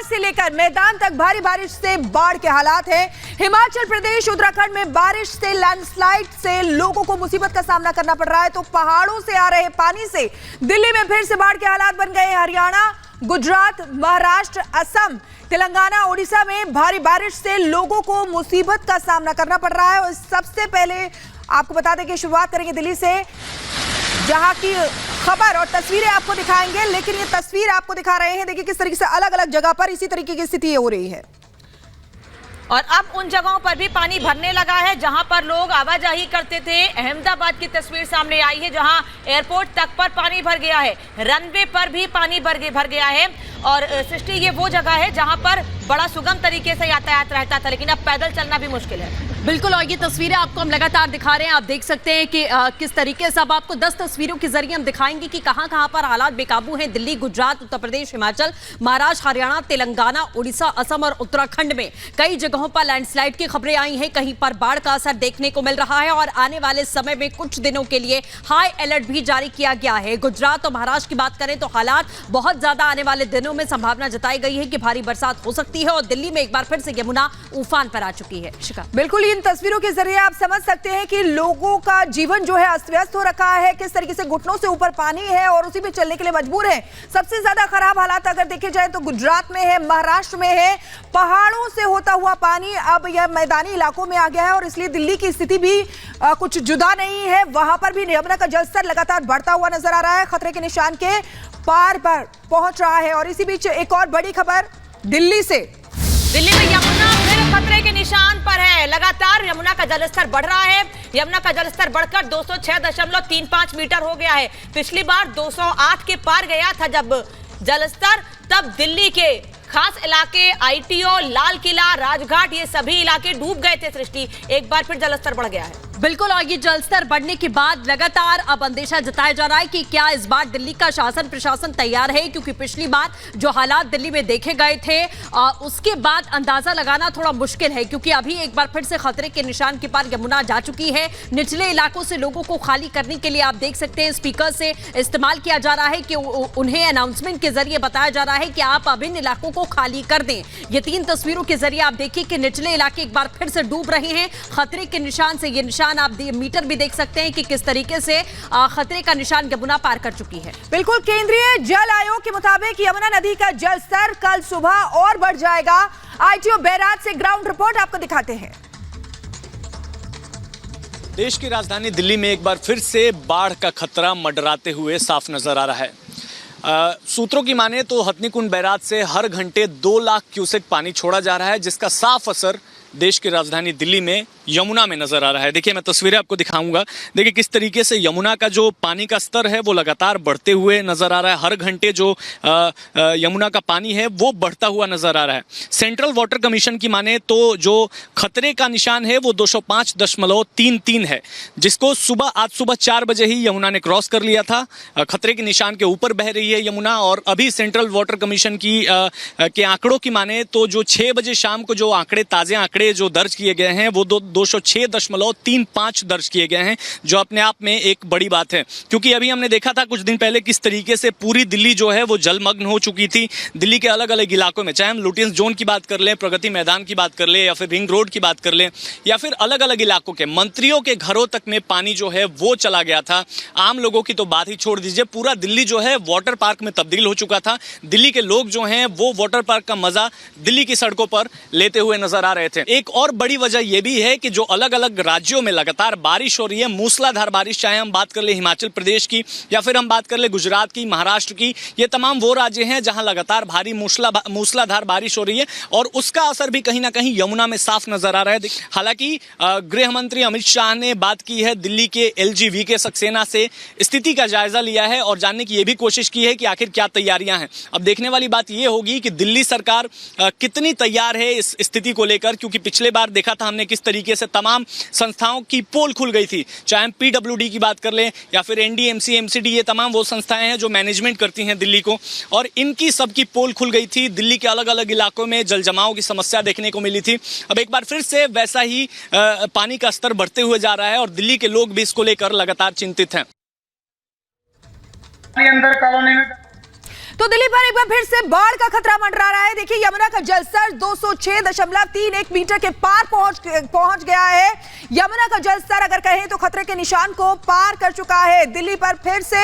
से लेकर मैदान तक भारी बारिश से बाढ़ के हालात हैं। हिमाचल प्रदेश, उत्तराखंड में बारिश से, लैंडस्लाइड से लोगों को मुसीबत का सामना करना पड़ रहा है। तो पहाड़ों से आ रहे पानी से दिल्ली में फिर से बाढ़ के हालात बन गए। हरियाणा, गुजरात, महाराष्ट्र, असम, तेलंगाना, ओडिशा में भारी बारिश से लोगों को मुसीबत का सामना करना पड़ रहा है। और सबसे पहले आपको बता दें कि शुरुआत करेंगे दिल्ली से, जहां की खबर और तस्वीरें आपको दिखाएंगे। लेकिन ये तस्वीर आपको दिखा रहे हैं, देखिए किस तरीके से अलग अलग जगह पर इसी तरीके की स्थिति हो रही है। और अब उन जगहों पर भी पानी भरने लगा है जहां पर लोग आवाजाही करते थे। अहमदाबाद की तस्वीर सामने आई है, जहां एयरपोर्ट तक पर पानी भर गया है, रनवे पर भी पानी भर गया है। और सृष्टि, ये वो जगह है जहां पर बड़ा सुगम तरीके से यातायात रहता था, लेकिन अब पैदल चलना भी मुश्किल है। बिल्कुल, और ये तस्वीरें आपको हम लगातार दिखा रहे हैं। आप देख सकते हैं कि किस तरीके से अब आपको 10 तस्वीरों के जरिए हम दिखाएंगे कि कहां पर हालात बेकाबू हैं। दिल्ली, गुजरात, उत्तर प्रदेश, हिमाचल, महाराष्ट्र, हरियाणा, तेलंगाना, उड़ीसा, असम और उत्तराखंड में कई जगहों पर लैंडस्लाइड की खबरें आई हैं। कहीं पर बाढ़ का असर देखने को मिल रहा है और आने वाले समय में कुछ दिनों के लिए हाई अलर्ट भी जारी किया गया है। गुजरात और महाराष्ट्र की बात करें तो हालात बहुत ज्यादा आने वाले दिनों में संभावना जताई गई है कि भारी बरसात हो सकती है। और दिल्ली में एक बार फिर से यमुना उफान पर आ चुकी है। शिखा, बिल्कुल, इन तस्वीरों के जरिए आप समझ सकते हैं कि लोगों का जीवन जो है अस्त व्यस्त हो रखा है, किस तरीके से घुटनों से ऊपर पानी है और उसी पे चलने के लिए मजबूर है। सबसे ज्यादा खराब हालात अगर देखे जाए तो गुजरात में है, महाराष्ट्र में है। पहाड़ों से होता हुआ पानी अब यह मैदानी इलाकों में आ गया है और इसलिए दिल्ली की स्थिति भी कुछ जुदा नहीं है। वहां पर भी यमुना का जलस्तर लगातार बढ़ता हुआ नजर आ रहा है, खतरे के निशान के पार पर पहुंच रहा है। और इसी बीच एक और बड़ी खबर दिल्ली से। दिल्ली में यमुना फिर खतरे के निशान पर है। लगातार यमुना का जलस्तर बढ़ रहा है। यमुना का जलस्तर बढ़कर 206.35 मीटर हो गया है। पिछली बार 208 के पार गया था जब जलस्तर, तब दिल्ली के खास इलाके, आईटीओ, लाल किला, राजघाट, ये सभी इलाके डूब गए थे। सृष्टि, एक बार फिर जलस्तर बढ़ गया है। बिल्कुल, और ये जलस्तर बढ़ने के बाद लगातार अब अंदेशा जताया जा रहा है कि क्या इस बार दिल्ली का शासन प्रशासन तैयार है, क्योंकि पिछली बार जो हालात दिल्ली में देखे गए थे उसके बाद अंदाजा लगाना थोड़ा मुश्किल है, क्योंकि अभी एक बार फिर से खतरे के निशान के पार यमुना जा चुकी है। निचले इलाकों से लोगों को खाली करने के लिए आप देख सकते हैं स्पीकर से इस्तेमाल किया जा रहा है कि उन्हें अनाउंसमेंट के जरिए बताया जा रहा है कि आप अब इन इलाकों को खाली कर दें। ये 3 तस्वीरों के जरिए आप देखिए कि निचले इलाके एक बार फिर से डूब रहे हैं खतरे के निशान से। ये निशान आप मीटर भी देख सकते हैं कि किस तरीके से खतरे का निशान यमुना पार कर चुकी है। बिल्कुल, केंद्रीय जल आयोग के मुताबिक यमुना नदी का जलस्तर कल सुबह और बढ़ जाएगा। आईटीओ बैराज से ग्राउंड रिपोर्ट आपको दिखाते हैं। देश की राजधानी दिल्ली में एक बार फिर से बाढ़ का खतरा मंडराते हुए साफ नजर आ रहा है। सूत्रों की माने तो हथनीकुंड बैराज से हर घंटे 2 लाख क्यूसेक पानी छोड़ा जा रहा है, जिसका साफ असर देश की राजधानी दिल्ली में यमुना में नजर आ रहा है। देखिए, मैं तस्वीरें आपको दिखाऊंगा। देखिए किस तरीके से यमुना का जो पानी का स्तर है वो लगातार बढ़ते हुए नजर आ रहा है। हर घंटे जो यमुना का पानी है वो बढ़ता हुआ नजर आ रहा है। सेंट्रल वाटर कमीशन की माने तो जो खतरे का निशान है वो 205.33 है, जिसको आज सुबह 4 बजे ही यमुना ने क्रॉस कर लिया था। खतरे के निशान के ऊपर बह रही है यमुना। और अभी सेंट्रल वाटर कमीशन के आंकड़ों की माने तो जो 6 बजे शाम को जो ताजे आंकड़े जो दर्ज किए गए हैं वो 206.35 दर्ज किए गए हैं, जो अपने आप में एक बड़ी बात है। क्योंकि अभी हमने देखा था कुछ दिन पहले किस तरीके से पूरी दिल्ली जो है वो जलमग्न हो चुकी थी। दिल्ली के अलग अलग इलाकों में, चाहे हम लुटियंस जोन की बात कर लें, प्रगति मैदान की बात कर लें, या फिर रिंग रोड की बात कर लें, या फिर अलग अलग इलाकों के मंत्रियों के घरों तक में पानी जो है वो चला गया था। आम लोगों की तो बात ही छोड़ दीजिए, पूरा दिल्ली जो है वाटर पार्क में तब्दील हो चुका था। दिल्ली के लोग जो हैं वो वाटर पार्क का मजा दिल्ली की सड़कों पर लेते हुए नजर आ रहे थे। एक और बड़ी वजह यह भी है कि जो अलग अलग राज्यों में लगातार बारिश हो रही है, मूसलाधार बारिश, चाहे हम बात कर ले हिमाचल प्रदेश की या फिर हम बात कर ले गुजरात की, महाराष्ट्र की, ये तमाम वो राज्य हैं जहां लगातार भारी मूसलाधार बारिश हो रही है और उसका असर भी कहीं ना कहीं यमुना में साफ नजर आ रहा है। हालांकि गृह मंत्री अमित शाह ने बात की है दिल्ली के LGV सक्सेना से, स्थिति का जायजा लिया है और जानने की यह भी कोशिश की है कि आखिर क्या तैयारियां हैं। अब देखने वाली बात यह होगी कि दिल्ली सरकार कितनी तैयार है इस स्थिति को लेकर, क्योंकि पिछले बार देखा था हमने किस तरीके से तमाम संस्थाओं की पोल खुल गई थी। चाहे हम PWD की बात कर लें या फिर NDMC, MCD, ये तमाम वो संस्थाएं हैं जो मैनेजमेंट करती हैं दिल्ली को, और इनकी सबकी पोल खुल गई थी। दिल्ली के अलग अलग इलाकों में जल जमाव की समस्या देखने को मिली थी। अब एक बार फिर से वैसा ही पानी का स्तर बढ़ते हुए जा रहा है और दिल्ली के लोग भी इसको लेकर लगातार चिंतित हैं। तो दिल्ली पर एक बार फिर से बाढ़ का खतरा मंडरा रहा है। देखिए यमुना का जलस्तर 206.31 मीटर के पार पहुंच गया है। यमुना का जलस्तर अगर कहें तो खतरे के निशान को पार कर चुका है। दिल्ली पर फिर से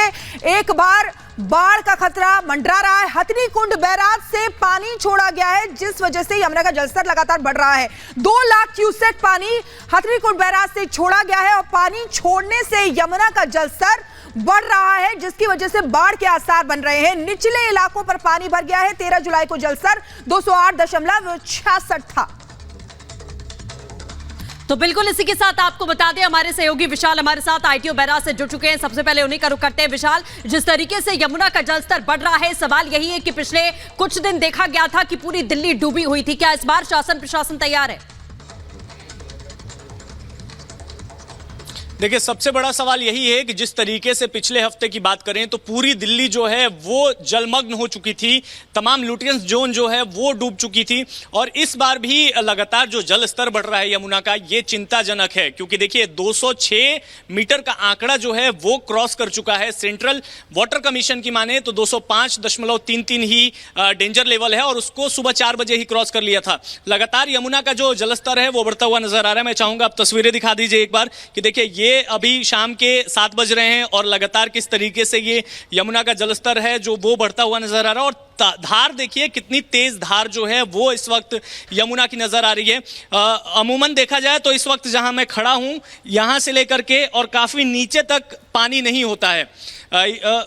एक बार बाढ़ का खतरा मंडरा रहा है। हथनी कुंड बैराज से पानी छोड़ा गया है, जिस वजह से यमुना का जलस्तर लगातार बढ़ रहा है। 2 लाख क्यूसेक पानी हथनी कुंड बैराज से छोड़ा गया है और पानी छोड़ने से यमुना का जलस्तर बढ़ रहा है, जिसकी वजह से बाढ़ के आसार बन रहे हैं। निचले इलाकों पर पानी भर गया है। 13 जुलाई को जलस्तर 208.66 था। तो बिल्कुल इसी के साथ आपको बता दें, हमारे सहयोगी विशाल हमारे साथ आईटीओ बैराज से जुड़ चुके हैं। सबसे पहले उन्हीं का रुख करते हैं। विशाल, जिस तरीके से यमुना का जलस्तर बढ़ रहा है, सवाल यही है कि पिछले कुछ दिन देखा गया था कि पूरी दिल्ली डूबी हुई थी। क्या इस बार शासन प्रशासन तैयार है? देखिए, सबसे बड़ा सवाल यही है कि जिस तरीके से पिछले हफ्ते की बात करें तो पूरी दिल्ली जो है वो जलमग्न हो चुकी थी। तमाम लुटियंस जोन जो है वो डूब चुकी थी और इस बार भी लगातार जो जल स्तर बढ़ रहा है यमुना का, ये चिंताजनक है। क्योंकि देखिए 206 मीटर का आंकड़ा जो है वो क्रॉस कर चुका है। सेंट्रल वाटर कमीशन की माने तो 205.33 ही डेंजर लेवल है और उसको सुबह 4 बजे ही क्रॉस कर लिया था। लगातार यमुना का जो जलस्तर है वो बढ़ता हुआ नजर आ रहा है। मैं चाहूंगा आप तस्वीरें दिखा दीजिए एक बार कि देखिए ये अभी शाम के 7 बज रहे हैं और लगातार किस तरीके से ये यमुना का जलस्तर है जो वो बढ़ता हुआ नजर आ रहा है। और धार देखिए कितनी तेज धार जो है वो इस वक्त यमुना की नजर आ रही है। अमूमन देखा जाए तो इस वक्त जहां मैं खड़ा हूं यहां से लेकर के और काफी नीचे तक पानी नहीं होता है,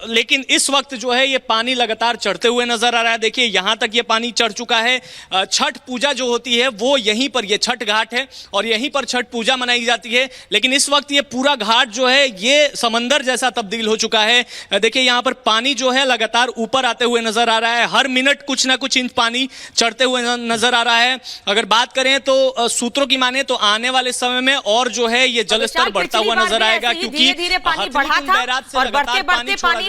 लेकिन इस वक्त जो है ये पानी लगातार चढ़ते हुए नजर आ रहा है। देखिए यहां तक ये पानी चढ़ चुका है। छठ पूजा जो होती है वो यहीं पर, ये छठ घाट है और यहीं पर छठ पूजा मनाई जाती है, लेकिन इस वक्त ये पूरा घाट जो है ये समंदर जैसा तब्दील हो चुका है। देखिए यहां पर पानी जो है लगातार ऊपर आते हुए नजर आ रहा है। हर मिनट कुछ ना कुछ इंच पानी चढ़ते हुए नजर आ रहा है। अगर बात करें तो सूत्रों की माने तो आने वाले समय में और जो है ये जलस्तर बढ़ता हुआ नजर आएगा, क्योंकि धीरे धीरे पानी बढ़ा था और बढ़ते बढ़ते पानी